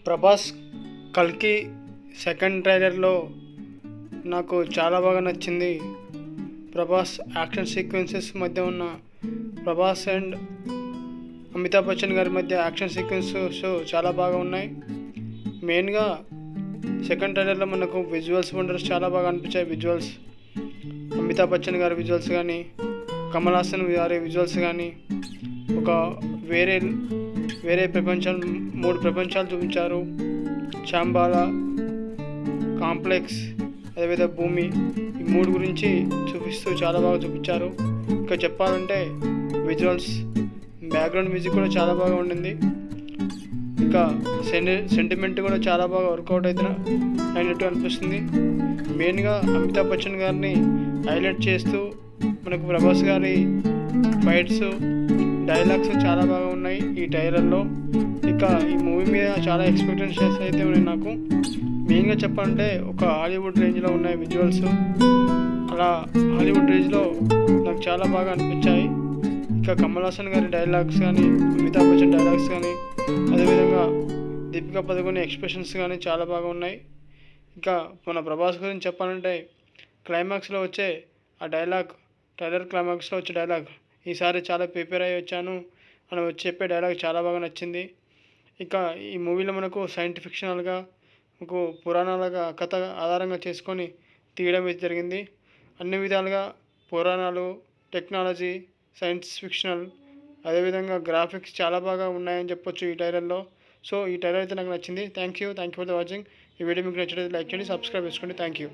ప్రభాస్ కల్కి సెకండ్ ట్రైలర్లో నాకు చాలా బాగా నచ్చింది. ప్రభాస్ యాక్షన్ సీక్వెన్సెస్ మధ్య ఉన్న ప్రభాస్ అండ్ అమితాబ్ బచ్చన్ గారి మధ్య యాక్షన్ సీక్వెన్సెస్ చాలా బాగా ఉన్నాయి. మెయిన్గా సెకండ్ ట్రైలర్లో మనకు విజువల్స్ వండర్స్ చాలా బాగా అనిపించాయి. విజువల్స్ అమితాబ్ బచ్చన్ గారి విజువల్స్ కానీ, కమల్ హాసన్ గారి విజువల్స్ కానీ ఒక వేరే వేరే ప్రపంచం 3 ప్రపంచాలు చూపించారు. చాంబాలా, కాంప్లెక్స్, అదేవిధంగా భూమి, ఈ 3 గురించి చూపిస్తూ చాలా బాగా చూపించారు. ఇంకా చెప్పాలంటే విజువల్స్, బ్యాక్గ్రౌండ్ మ్యూజిక్ కూడా చాలా బాగా ఉండింది. ఇంకా సెంటిమెంట్ కూడా చాలా బాగా వర్కౌట్ అయినట్టు అనిపిస్తుంది. మెయిన్గా అమితాబ్ బచ్చన్ గారిని హైలైట్ చేస్తూ మనకు ప్రభాస్ గారి ఫైట్స్, డైలాగ్స్ చాలా బాగా ఉన్నాయి ఈ ట్రైలర్లో. ఇక ఈ మూవీ మీద చాలా ఎక్స్పెక్టేషన్స్ అయితే ఉన్నాయి నాకు. మెయిన్గా చెప్పాలంటే ఒక హాలీవుడ్ రేంజ్లో ఉన్నాయి విజువల్స్. అలా హాలీవుడ్ రేంజ్లో నాకు చాలా బాగా అనిపించాయి. ఇక కమల్ హాసన్ గారి డైలాగ్స్ కానీ, అమితాబ్ బచ్చన్ డైలాగ్స్ కానీ, అదేవిధంగా దీపికా పదుకొనే ఎక్స్ప్రెషన్స్ కానీ చాలా బాగా ఉన్నాయి. ఇంకా మన ప్రభాస్ గురించి చెప్పాలంటే క్లైమాక్స్లో వచ్చే ఆ డైలాగ్, ట్రైలర్ క్లైమాక్స్లో వచ్చే డైలాగ్, ఈసారి చాలా ప్రిపేర్ అయ్యి వచ్చాను అని చెప్పే డైలాగ్ చాలా బాగా నచ్చింది. ఇక ఈ మూవీలో మనకు సైన్స్ ఫిక్షనల్గా, మనకు పురాణాలుగా కథ ఆధారంగా చేసుకొని తీయడం జరిగింది. అన్ని విధాలుగా పురాణాలు, టెక్నాలజీ, సైన్స్ ఫిక్షనల్, అదేవిధంగా గ్రాఫిక్స్ చాలా బాగా ఉన్నాయని చెప్పొచ్చు ఈ ట్రైలర్లో. సో ఈ ట్రైలర్ అయితే నాకు నచ్చింది. Thank you for the watching. ఈ వీడియో మీకు నచ్చినట్లయితే లైక్ చేయండి, సబ్స్క్రైబ్ చేసుకోండి. Thank you.